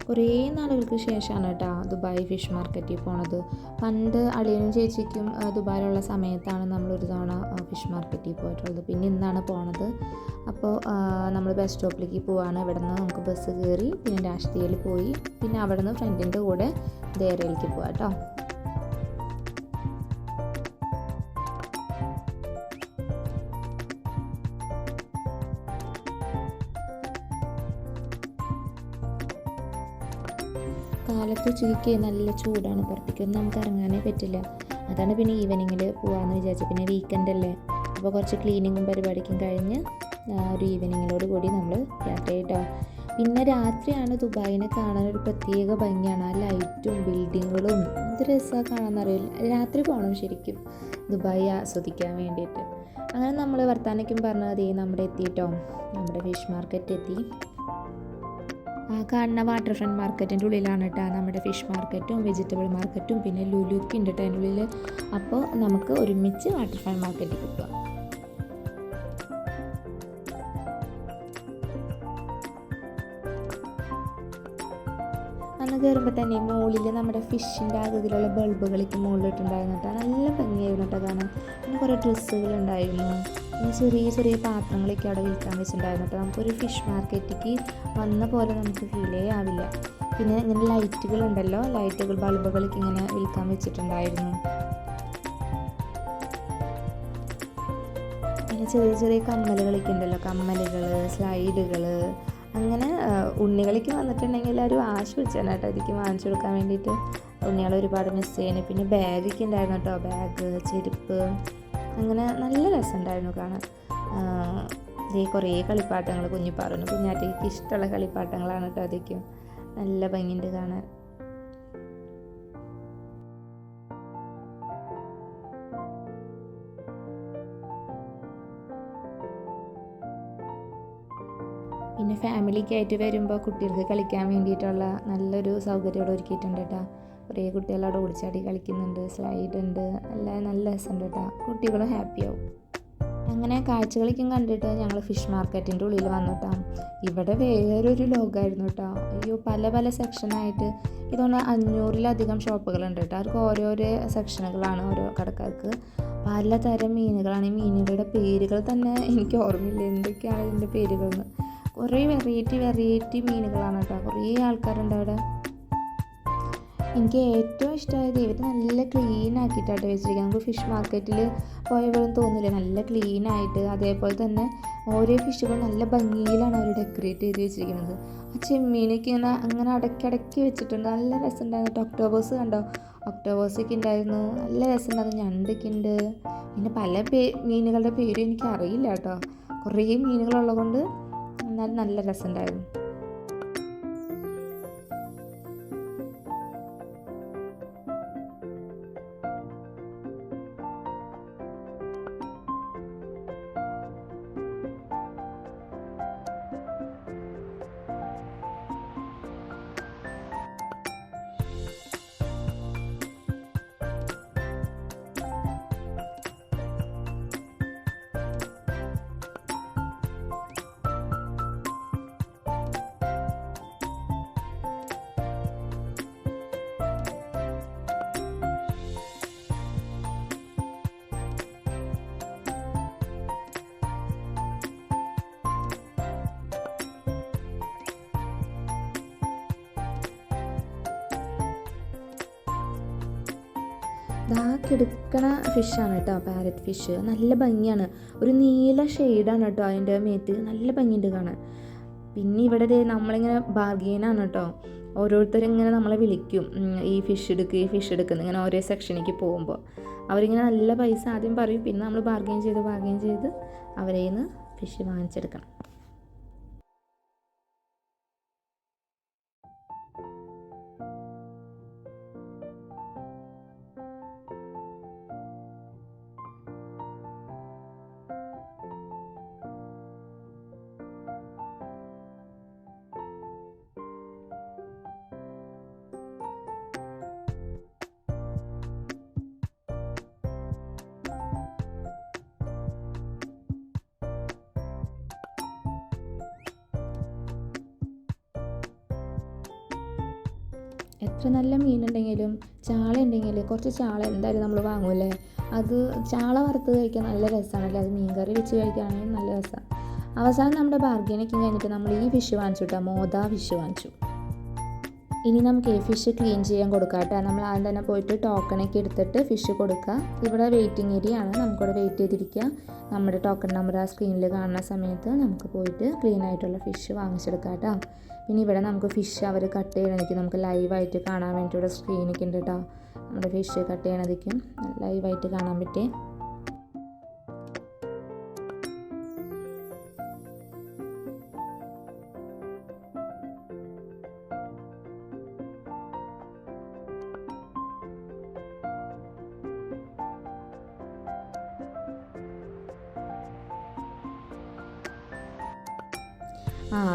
കുറേ നാളുകൾക്ക് ശേഷമാണ് കേട്ടോ ദുബായ് ഫിഷ് മാർക്കറ്റിൽ പോണത്. പണ്ട് അളിയനും ചേച്ചിക്കും ദുബായിലുള്ള സമയത്താണ് നമ്മളൊരു തവണ ഫിഷ് മാർക്കറ്റിൽ പോയിട്ടുള്ളത്. പിന്നെ ഇന്നാണ് പോണത്. അപ്പോൾ നമ്മൾ ബസ് സ്റ്റോപ്പിലേക്ക് പോവാണ്. ഇവിടെ നിന്ന് നമുക്ക് ബസ് കയറി പിന്നെ രാഷ്ട്രീയയിൽ പോയി പിന്നെ അവിടെ നിന്ന് ഫ്രണ്ടിൻ്റെ കൂടെ ദേരയിലേക്ക് പോവാം കേട്ടോ. കാലത്ത് ഉച്ചയ്ക്ക് നല്ല ചൂടാണ്, പുറത്തേക്കൊന്നും നമുക്ക് ഇറങ്ങാനേ പറ്റില്ല. അതാണ് പിന്നെ ഈവനിങ്ങിൽ പോകാമെന്ന് വിചാരിച്ചത്. പിന്നെ വീക്കെൻഡ് അല്ലേ, അപ്പോൾ കുറച്ച് ക്ലീനിങ്ങും പരിപാടിക്കും കഴിഞ്ഞ് ഒരു ഈവനിങ്ങിലോട് കൂടി നമ്മൾ യാത്ര ചെയ്തോ. പിന്നെ രാത്രിയാണ് ദുബായിനെ കാണാനൊരു പ്രത്യേക ഭംഗിയാണ്. ആ ലൈറ്റും ബിൽഡിങ്ങുകളും എന്ത് രസമാണ് കാണാമെന്നറിയില്ല. രാത്രി പോകണം ശരിക്കും ദുബായി ആസ്വദിക്കാൻ വേണ്ടിയിട്ട്. അങ്ങനെ നമ്മൾ വർത്താനയ്ക്കും പറഞ്ഞത് നമ്മുടെ എത്തിയിട്ടോ, നമ്മുടെ ഫിഷ് മാർക്കറ്റ് എത്തി. കാണുന്ന വാട്ടർ ഫ്രണ്ട് മാർക്കറ്റിൻ്റെ ഉള്ളിലാണ് കേട്ടോ നമ്മുടെ ഫിഷ് മാർക്കറ്റും വെജിറ്റബിൾ മാർക്കറ്റും പിന്നെ ലുലുക്ക് ഉണ്ട് കേട്ടോ അതിൻ്റെ ഉള്ളിൽ. അപ്പോൾ നമുക്ക് ഒരുമിച്ച് വാട്ടർ ഫ്രണ്ട് മാർക്കറ്റിൽ കിട്ടുക. അന്ന് കയറുമ്പോൾ തന്നെ മുകളിൽ നമ്മുടെ ഫിഷിൻ്റെ ആകൃതിയിലുള്ള ബൾബുകളൊക്കെ മുകളിലിട്ടുണ്ടായിരുന്നു കേട്ടോ. നല്ല ഭംഗിയായിരുന്നു കേട്ടോ കാണാൻ. പിന്നെ കുറേ ഡ്രസ്സുകളുണ്ടായിരുന്നു. പിന്നെ ചെറിയ ചെറിയ പാത്രങ്ങളൊക്കെ അവിടെ വിൽക്കാൻ വെച്ചിട്ടുണ്ടായിരുന്നു കേട്ടോ. നമുക്കൊരു ഫിഷ് മാർക്കറ്റിലേക്ക് വന്ന പോലെ നമുക്ക് ഫീലേ ആവില്ല. പിന്നെ ഇങ്ങനെ ലൈറ്റുകളുണ്ടല്ലോ, ലൈറ്റുകൾ ബൾബുകളൊക്കെ ഇങ്ങനെ വിൽക്കാൻ വെച്ചിട്ടുണ്ടായിരുന്നു. പിന്നെ ചെറിയ ചെറിയ കമ്മലുകളൊക്കെ ഉണ്ടല്ലോ, കമ്മലുകൾ, സ്ലൈഡുകൾ, അങ്ങനെ ഉണ്ണികളൊക്കെ വന്നിട്ടുണ്ടെങ്കിൽ എല്ലാവരും ആശ വെച്ചാണ് കേട്ടോ ഇതിക്ക് വാങ്ങിച്ചു കൊടുക്കാൻ വേണ്ടിയിട്ട്. ഉണ്ണികളെ ഒരുപാട് മിസ് ചെയ്യുന്നു. പിന്നെ ബാഗൊക്കെ ഉണ്ടായിരുന്നു കേട്ടോ, ബാഗ്, ചെരുപ്പ്, അങ്ങനെ നല്ല രസമുണ്ടായിരുന്നു കാണാൻ. കുറേ കളിപ്പാട്ടങ്ങൾ കുഞ്ഞിപ്പാറുന്നു കുഞ്ഞാറ്റയ്ക്ക് ഇഷ്ടമുള്ള കളിപ്പാട്ടങ്ങളാണ് കേട്ടോ. അതൊക്കെയും നല്ല ഭംഗിയുണ്ട് കാണാൻ. പിന്നെ ഫാമിലിക്കായിട്ട് വരുമ്പോൾ കുട്ടികൾക്ക് കളിക്കാൻ വേണ്ടിയിട്ടുള്ള നല്ലൊരു സൗകര്യം അവിടെ ഒരുക്കിയിട്ടുണ്ട് കേട്ടോ. കുറേ കുട്ടികളവിടെ ഓടിച്ചാടി കളിക്കുന്നുണ്ട്, സ്ലൈഡ് ഉണ്ട്, എല്ലാം നല്ല രസമുണ്ട് കേട്ടോ. കുട്ടികളും ഹാപ്പിയാവും. അങ്ങനെ കാഴ്ചകളൊക്കെ കണ്ടിട്ട് ഞങ്ങൾ ഫിഷ് മാർക്കറ്റിൻ്റെ ഉള്ളിൽ വന്നിട്ടാ. ഇവിടെ വേറൊരു ലോകമായിരുന്നു കേട്ടോ. അയ്യോ, പല പല സെക്ഷനായിട്ട് ഇതുകൊണ്ട് 500-ലധികം ഷോപ്പുകളുണ്ട് കേട്ടോ. അവർക്ക് ഓരോരോ സെക്ഷനുകളാണ് ഓരോ കടക്കാർക്ക്. പലതരം മീനുകളാണ്. ഈ മീനുകളുടെ പേരുകൾ തന്നെ എനിക്ക് ഓർമ്മയില്ല എന്തൊക്കെയാണ് ഇതിൻ്റെ പേരുകളെന്ന്. കുറേ വെറൈറ്റി മീനുകളാണ് കേട്ടോ. കുറേ ആൾക്കാരുണ്ട് അവിടെ. എനിക്ക് ഏറ്റവും ഇഷ്ടമായത് ഇവർ നല്ല ക്ലീൻ ആക്കിയിട്ടാണ് വെച്ചിരിക്കുന്നത്. നമുക്ക് ഫിഷ് മാർക്കറ്റിൽ പോയപ്പോഴും തോന്നില്ല, നല്ല ക്ലീൻ ആയിട്ട്. അതേപോലെ തന്നെ ഓരോ ഫിഷുകളും നല്ല ഭംഗിയിലാണ് അവർ ഡെക്കറേറ്റ് ചെയ്ത് വെച്ചിരിക്കുന്നത്. ആ ചെമ്മീനൊക്കെ ഇങ്ങനെ അങ്ങനെ അടക്കി വെച്ചിട്ടുണ്ട്. നല്ല രസമുണ്ടായിരുന്നു. ഒക്ടോബേഴ്സ് കണ്ടോ, ഒക്ടോബേഴ്സൊക്കെ ഉണ്ടായിരുന്നു. നല്ല രസമുണ്ടായിരുന്നു. ഞണ്ടൊക്കെ ഉണ്ട്. പിന്നെ പല മീനുകളുടെ പേരും എനിക്ക് അറിയില്ല കേട്ടോ. കുറേ മീനുകളുള്ളത് കൊണ്ട് എന്നാലും നല്ല രസമുണ്ടായിരുന്നു. കിടക്കണ ഫിഷാണ് കേട്ടോ, പാരറ്റ് ഫിഷ്. നല്ല ഭംഗിയാണ്. ഒരു നീല ഷെയ്ഡാണ് കേട്ടോ അതിൻ്റെ മേത്ത്. നല്ല ഭംഗിയുണ്ട് കാണാൻ. പിന്നെ ഇവിടെ നമ്മളിങ്ങനെ ബാർഗെയിനാണ് കേട്ടോ. ഓരോരുത്തരിങ്ങനെ നമ്മളെ വിളിക്കും, ഈ ഫിഷ് എടുക്കുന്ന ഇങ്ങനെ ഓരോ സെക്ഷനിലേക്ക് പോകുമ്പോൾ അവരിങ്ങനെ നല്ല പൈസ ആദ്യം പറയും. പിന്നെ നമ്മൾ ബാർഗെയിൻ ചെയ്ത് അവരെ നിന്ന് ഫിഷ് വാങ്ങിച്ചെടുക്കണം. എത്ര നല്ല മീനുണ്ടെങ്കിലും ചാള ഉണ്ടെങ്കിൽ കുറച്ച് ചാള എന്തായാലും നമ്മൾ വാങ്ങൂലേ. അത് ചാള വറുത്ത് കഴിക്കാൻ നല്ല രസമാണല്ലേ, അത് മീൻ കറി വെച്ച് കഴിക്കുകയാണെങ്കിൽ നല്ല രസമാണ്. അവസാനം നമ്മുടെ ബാർഗൈനൊക്കെ കഴിഞ്ഞിട്ട് നമ്മൾ ഈ ഫിഷ് വാങ്ങിച്ചു കേട്ടോ, മോദ ഫിഷ് വാങ്ങിച്ചു. ഇനി നമുക്ക് ഈ ഫിഷ് ക്ലീൻ ചെയ്യാൻ കൊടുക്കാം കേട്ടോ. നമ്മൾ ആദ്യം തന്നെ പോയിട്ട് ടോക്കണൊക്കെ എടുത്തിട്ട് ഫിഷ് കൊടുക്കുക. ഇവിടെ വെയിറ്റിംഗ് ഏരിയ ആണ്, നമുക്കിവിടെ വെയിറ്റ് ചെയ്തിരിക്കുക. നമ്മുടെ ടോക്കൺ നമ്പർ ആ സ്ക്രീനിൽ കാണുന്ന സമയത്ത് നമുക്ക് പോയിട്ട് ക്ലീൻ ആയിട്ടുള്ള ഫിഷ് വാങ്ങിച്ചെടുക്കാം കേട്ടോ. പിന്നെ ഇവിടെ നമുക്ക് ഫിഷ് അവർ കട്ട് ചെയ്യണതിക്ക് നമുക്ക് ലൈവായിട്ട് കാണാൻ വേണ്ടി ഇവിടെ സ്ക്രീനൊക്കെ ഉണ്ട് കേട്ടോ. നമ്മുടെ ഫിഷ് കട്ട് ചെയ്യണതിക്കും ലൈവായിട്ട് കാണാൻ പറ്റേ.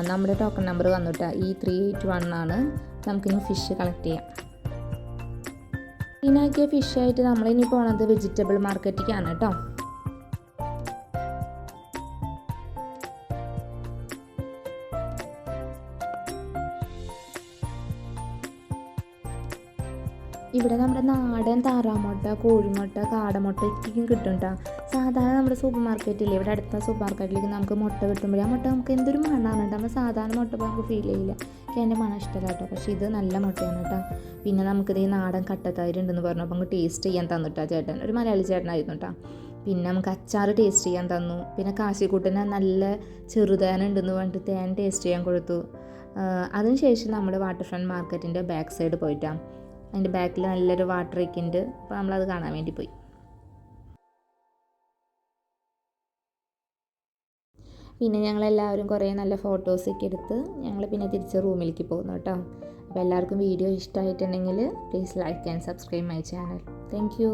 നമ്മുടെ ടോക്കൺ നമ്പർ വന്നിട്ടാ E381 ആണ്. നമുക്കിനി ഫിഷ് കളക്ട് ചെയ്യാം. ക്ലീനാക്കിയ ഫിഷായിട്ട് നമ്മളിനി പോണത് വെജിറ്റബിൾ മാർക്കറ്റിലേക്കാണ് കേട്ടോ. ഇവിടെ നമ്മുടെ നാടൻ താറാമുട്ട, കോഴിമുട്ട, കാടമുട്ടയ്ക്കും കിട്ടും കേട്ടോ. സാധാരണ നമ്മുടെ സൂപ്പർ മാർക്കറ്റിൽ ഇവിടെ അടുത്ത സൂപ്പർ മാർക്കറ്റിലേക്ക് നമുക്ക് മുട്ട കിട്ടുമ്പോൾ ആ മുട്ട നമുക്ക് എന്തൊരു മണമാണ് കേട്ടോ. നമ്മൾ സാധാരണ മുട്ട നമുക്ക് ഫീൽ ചെയ്യില്ല. എനിക്ക് എൻ്റെ മണം ഇഷ്ടമല്ല കേട്ടോ, പക്ഷേ ഇത് നല്ല മുട്ടയാണ് കേട്ടോ. പിന്നെ നമുക്കിത് ഈ നാടൻ കട്ടത്തൈരുണ്ടെന്ന് പറഞ്ഞു, അപ്പോൾ നമുക്ക് ടേസ്റ്റ് ചെയ്യാൻ തന്നിട്ടാ ചേട്ടൻ, ഒരു മലയാളി ചേട്ടനായിരുന്നു കേട്ടോ. പിന്നെ നമുക്ക് അച്ചാർ ടേസ്റ്റ് ചെയ്യാൻ തന്നു. പിന്നെ കാശിക്കൂട്ടിന് നല്ല ചെറുതേന ഉണ്ടെന്ന് പറഞ്ഞിട്ട് തേൻ ടേസ്റ്റ് ചെയ്യാൻ കൊടുത്തു. അതിനുശേഷം നമ്മൾ വാട്ടർ ഫ്രണ്ട് മാർക്കറ്റിൻ്റെ ബാക്ക് സൈഡ് പോയിട്ടാണ്. അതിൻ്റെ ബാക്കിൽ നല്ലൊരു വാട്ടർ ഒക്കെ ഉണ്ട്, അപ്പോൾ നമ്മളത് കാണാൻ വേണ്ടി പോയി. പിന്നെ ഞങ്ങളെല്ലാവരും കുറേ നല്ല ഫോട്ടോസൊക്കെ എടുത്ത് ഞങ്ങൾ പിന്നെ തിരിച്ച് റൂമിലേക്ക് പോകുന്നു കേട്ടോ. അപ്പോൾ എല്ലാവർക്കും വീഡിയോ ഇഷ്ടമായിട്ടുണ്ടെങ്കിൽ please like and subscribe my channel. Thank you.